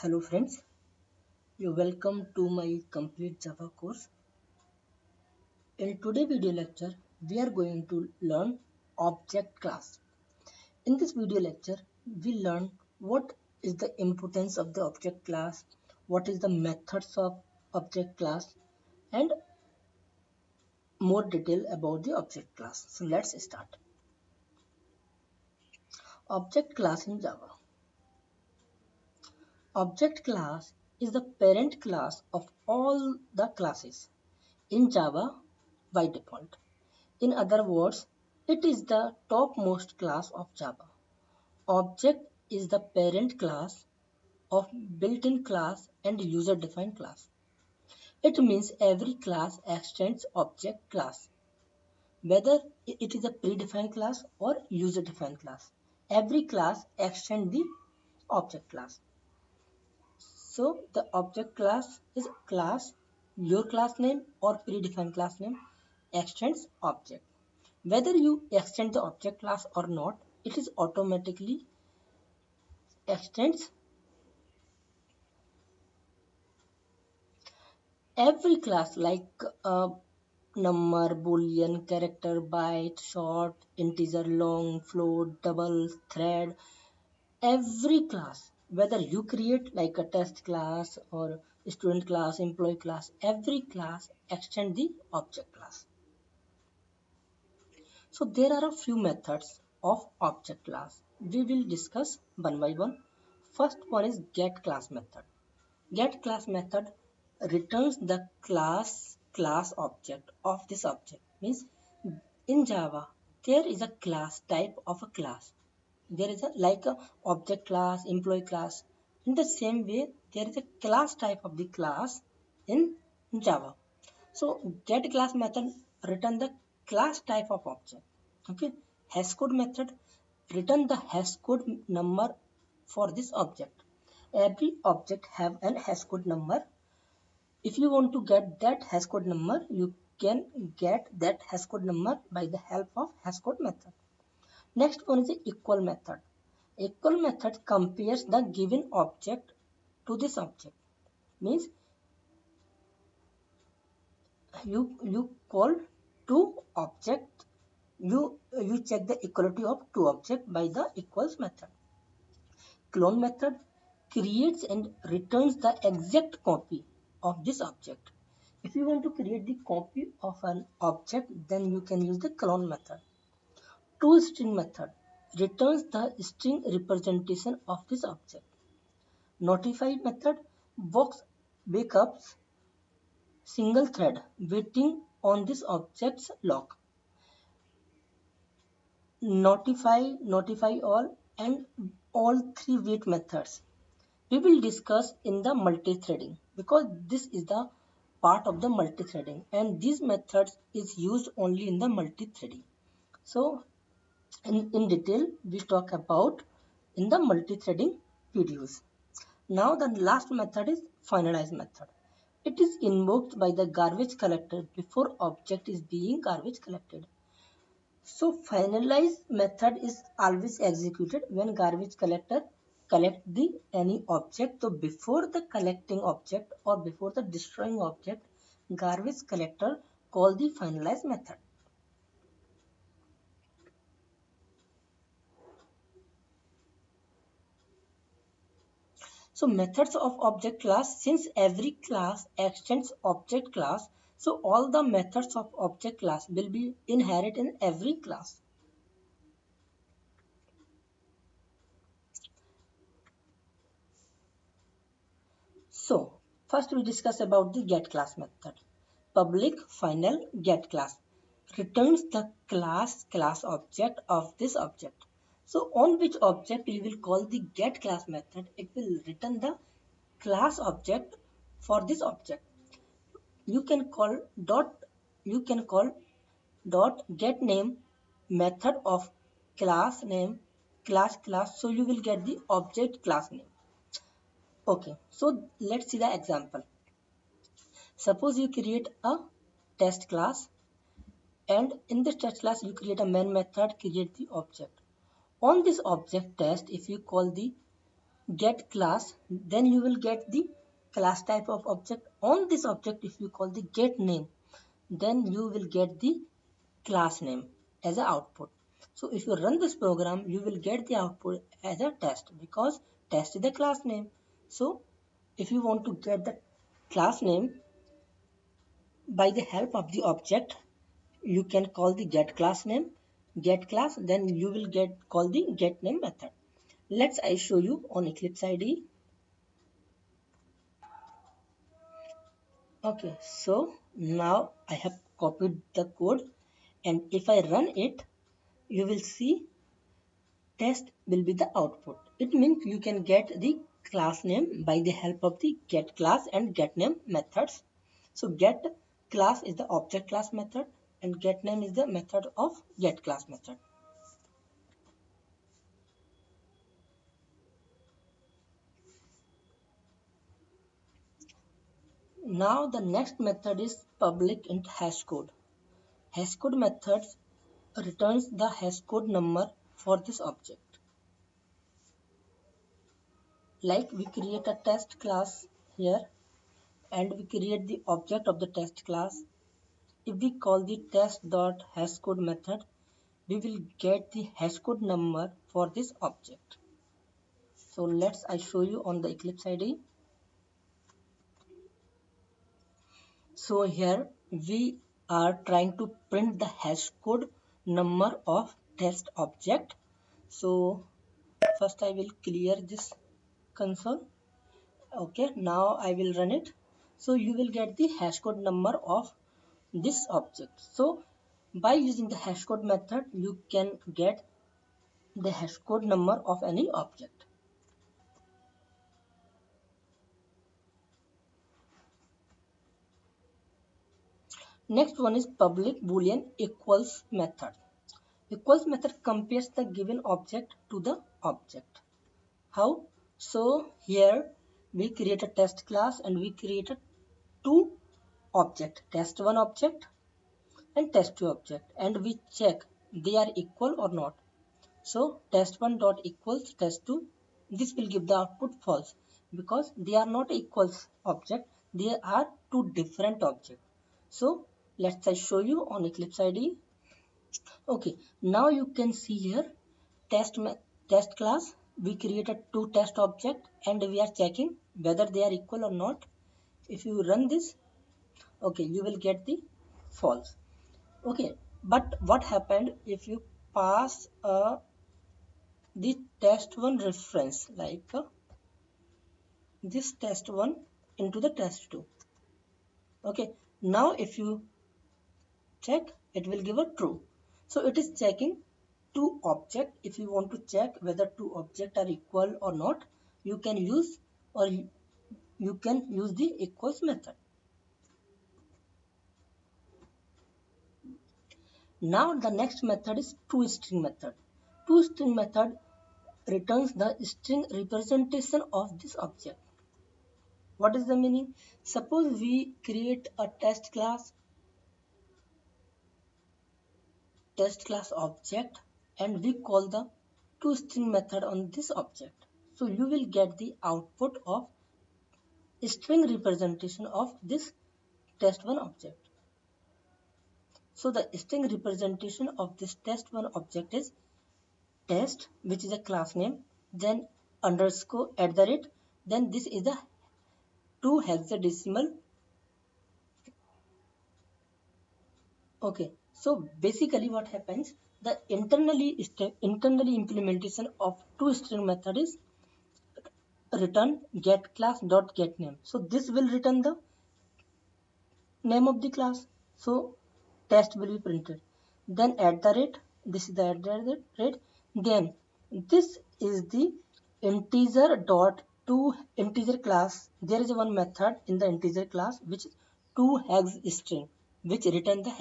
Hello friends, you welcome to my complete Java course. In today's video lecture, we are going to learn object class. In this video lecture, we learn what is the importance of the object class, what is the methods of object class, and more detail about the object class. So let's start. Object class in Java. Object class is the parent class of all the classes in Java by default. In other words, it is the topmost class of Java. Object is the parent class of built-in class and user-defined class. It means every class extends object class, whether it is a predefined class or user-defined class. Every class extends the object class. So the object class is class, your class name or predefined class name extends object. Whether you extend the object class or not, it is automatically extends every class like number, boolean, character, byte, short, integer, long, float, double, thread, every class, whether you create like a test class or student class, employee class, every class extend the object class. So there are a few methods of object class. We will discuss one by one. First one is getClass method. GetClass method returns the class object of this object. Means in Java there is a class type of a class. There is a like a object class, employee class. In the same way there is a class type of the class in Java. So getClass method return the class type of object. Okay, hashcode method return the hashcode number for this object. Every object have an hashcode number. If you want to get that hashcode number, you can get that hashcode number by the help of hashcode method. Next one is the equal method. Equal method compares the given object to this object. Means you call two object, you check the equality of two objects by the equals method. Clone method creates and returns the exact copy of this object. If you want to create the copy of an object, then you can use the clone method. ToString method returns the string representation of this object. Notify method wakes up single thread waiting on this object's lock. Notify all, and all three wait methods we will discuss in the multi-threading, because this is the part of the multi-threading and these methods is used only in the multi-threading. So in detail we talk about in the multi-threading videos. Now the last method is finalize method. It is invoked by the garbage collector before object is being garbage collected. So finalize method is always executed when garbage collector collect the any object. So before the collecting object or before the destroying object, garbage collector call the finalize method. So methods of object class, since every class extends object class, so all the methods of object class will be inherent in every class. So first we discuss about the get class method. Public final get class returns the class object of this object. So on which object we will call the get class method, it will return the class object for this object. You can call dot get name method of class name class, so you will get the object class name. Okay, so let's see the example. Suppose you create a test class, and in this test class you create a main method, create the object. On this object test, if you call the get class, then you will get the class type of object. On this object, if you call the get name, then you will get the class name as an output. So if you run this program, you will get the output as a test, because test is the class name. So if you want to get the class name by the help of the object, you can call the get class name, get class, then you will get call the get name method. Let's I show you on Eclipse IDE. Okay, so now I have copied the code, and if I run it, you will see test will be the output. It means you can get the class name by the help of the get class and get name methods. So get class is the object class method and get name is the method of get class method. Now the next method is public int hashcode. Hashcode methods returns the hashcode number for this object. Like we create a test class here and we create the object of the test class. If we call the test.hashcode method, we will get the hashcode number for this object. So let's I show you on the Eclipse IDE. So here we are trying to print the hashcode number of test object. So first I will clear this console. Okay, now I will run it. So you will get the hashcode number of this object. So by using the hashcode method, you can get the hashcode number of any object. Next one is public boolean equals method. Equals method compares the given object to the object. How? So here we create a test class and we created two object, test1 object and test2 object, and we check they are equal or not. So test1 dot equals test2, this will give the output false because they are not equals object, they are two different objects. So let's I show you on Eclipse IDE. Okay, now you can see here test class. We created two test object and we are checking whether they are equal or not. If you run this, okay, you will get the false. Okay, but what happened if you pass the test1 reference like this test1 into the test2? Okay, now if you check, it will give a true. So it is checking two object. If you want to check whether two objects are equal or not, you can use or you can use the equals method. Now the next method is toString method. ToString method returns the string representation of this object. What is the meaning? Suppose we create a test class object and we call the toString method on this object. So you will get the output of string representation of this test1 object. So the string representation of this test1 object is test, which is a class name, then underscore at the rate, then this is the 2 hexadecimal. Okay, so basically what happens, the internally implementation of toString method is return get class dot get name. So this will return the name of the class. So test will be printed. Then at the rate, this is the at the rate. Then this is the integer dot to integer class. There is one method in the integer class which is to hex string, which return the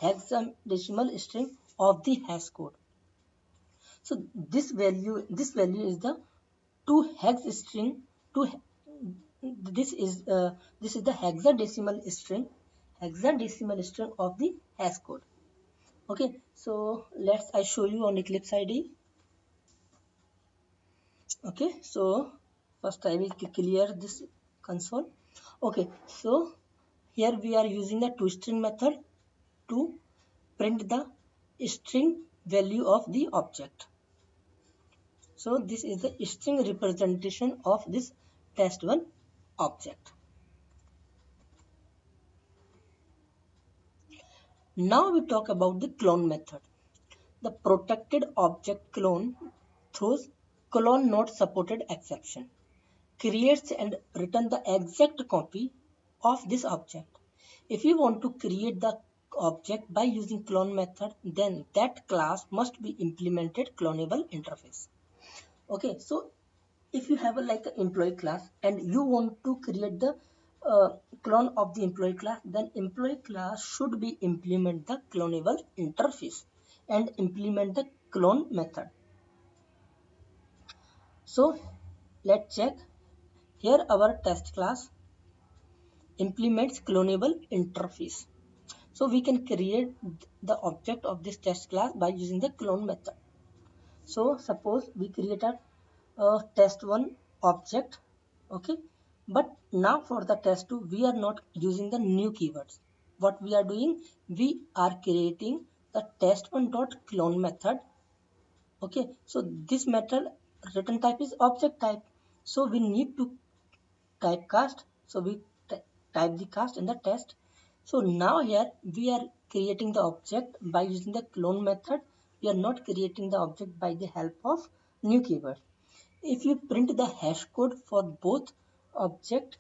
hexadecimal string of the hash code. So this value is the to hex string to this is the hexadecimal string of the hash code. Okay, so let's I show you on Eclipse IDE. Okay, so first I will clear this console. Okay, so here we are using the toString method to print the string value of the object. So this is the string representation of this test1 object. Now we talk about the clone method. The protected object clone throws clone not supported exception, creates and return the exact copy of this object. If you want to create the object by using clone method, then that class must be implemented clonable interface. Okay, so if you have a like an employee class and you want to create the clone of the employee class, then employee class should be implement the clonable interface and implement the clone method. So let's check. Here our test class implements clonable interface. So we can create the object of this test class by using the clone method. So suppose we create a test1 object, okay, but now for the test2 we are not using the new keywords. What we are doing, we are creating the test1.clone method. Okay, so this method return type is object type, so we need to typecast. So we type the cast in the test. So now here we are creating the object by using the clone method. We are not creating the object by the help of new keyword. If you print the hash code for both object,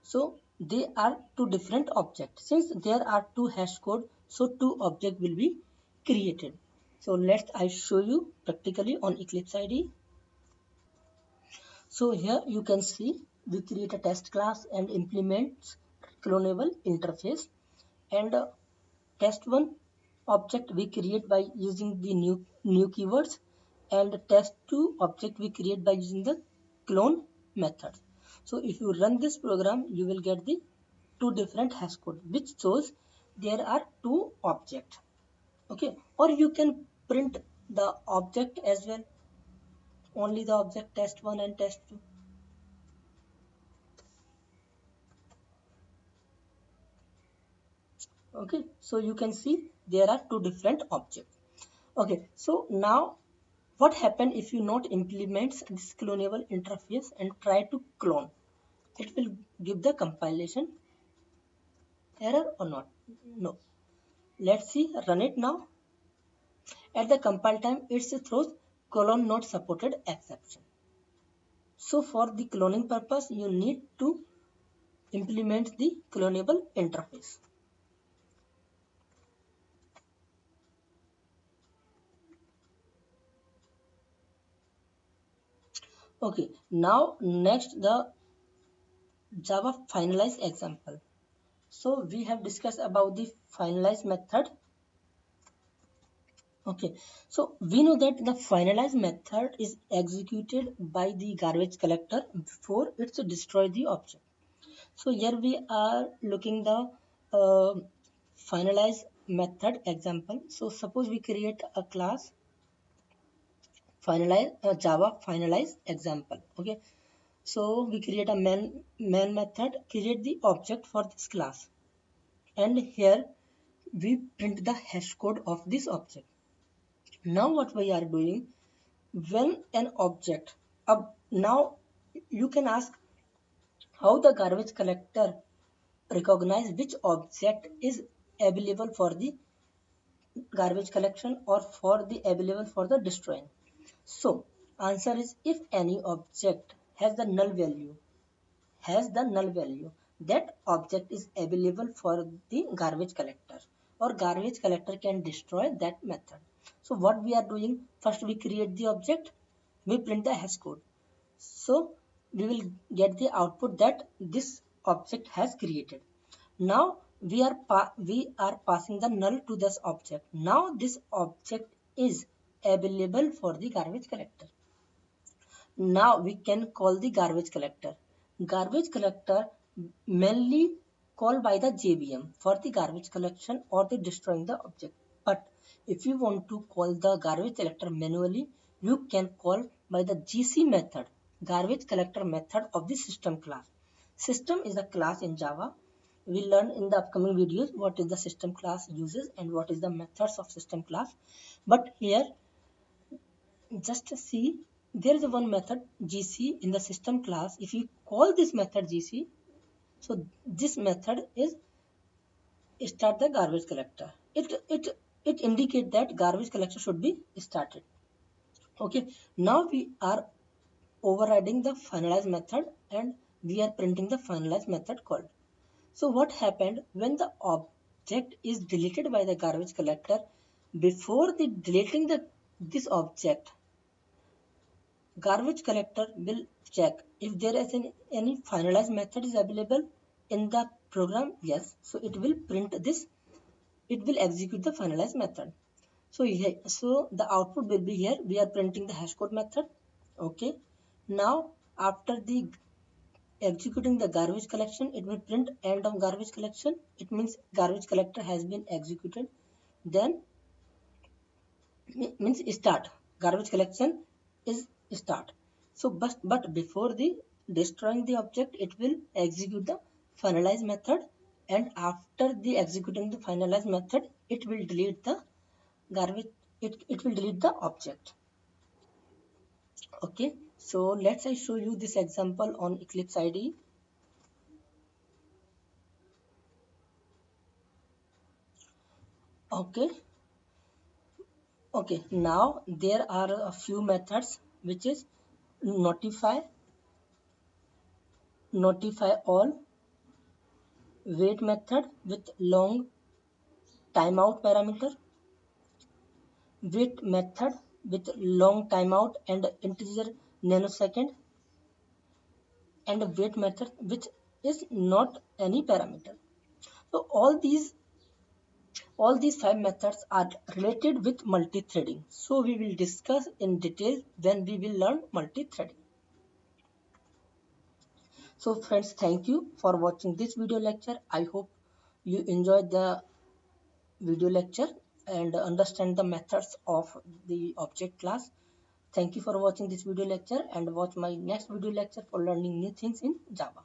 so they are two different objects. Since there are two hash code, so two object will be created. So let's I show you practically on Eclipse IDE. So here you can see we create a test class and implements clonable interface, and test1 object we create by using the new keywords, and test2 object we create by using the clone method. So if you run this program, you will get the two different hash code which shows there are two objects. Okay, or you can print the object as well, only the object test1 and test2. Okay, so you can see there are two different objects. Okay, so now what happen if you not implement this clonable interface and try to clone? It will give the compilation error or not? No. Let's see, run it now. At the compile time it throws colon not supported exception. So for the cloning purpose you need to implement the clonable interface. Okay, now next the Java finalize example. So we have discussed about the finalize method. Okay, so we know that the finalize method is executed by the garbage collector before it's destroy the object. So here we are looking the finalize method example. So suppose we create a class finalize Java finalize example. Okay, so we create a main method, create the object for this class, and here we print the hash code of this object. Now what we are doing, when an object now you can ask how the garbage collector recognize which object is available for the garbage collection or for the available for the destroying. So answer is, if any object has the null value, that object is available for the garbage collector, or garbage collector can destroy that method. So what we are doing, first we create the object, we print the hash code, so we will get the output that this object has created. Now we are passing the null to this object. Now this object is available for the garbage collector. Now we can call the garbage collector. Garbage collector mainly called by the JVM for the garbage collection or the destroying the object. But if you want to call the garbage collector manually, you can call by the GC method, garbage collector method of the system class. System is a class in Java. We'll learn in the upcoming videos what is the system class uses and what is the methods of system class. But here, just see, there is one method GC in the system class. If you call this method GC, so this method is start the garbage collector. It indicates that garbage collection should be started. Okay, now we are overriding the finalize method and we are printing the finalize method called. So what happened when the object is deleted by the garbage collector? Before the deleting the this object, garbage collector will check if there is any finalize method is available in the program. Yes, so it will print this, it will execute the finalize method. So here, so the output will be here. We are printing the hashcode method. Okay. Now after the executing the garbage collection, it will print end of garbage collection. It means garbage collector has been executed. Then means start. Garbage collection is start. So but before the destroying the object, it will execute the finalize method, and after the executing the finalize method, it will delete the garbage, it will delete the object. Okay, so let's I show you this example on Eclipse IDE. Okay, okay, now there are a few methods which is notify, notify all, wait method with long timeout parameter, wait method with long timeout and integer nanosecond, and a wait method which is not any parameter. So all these 5 methods are related with multi-threading. So we will discuss in detail when we will learn multi-threading. So friends, thank you for watching this video lecture. I hope you enjoyed the video lecture and understand the methods of the object class. Thank you for watching this video lecture and watch my next video lecture for learning new things in Java.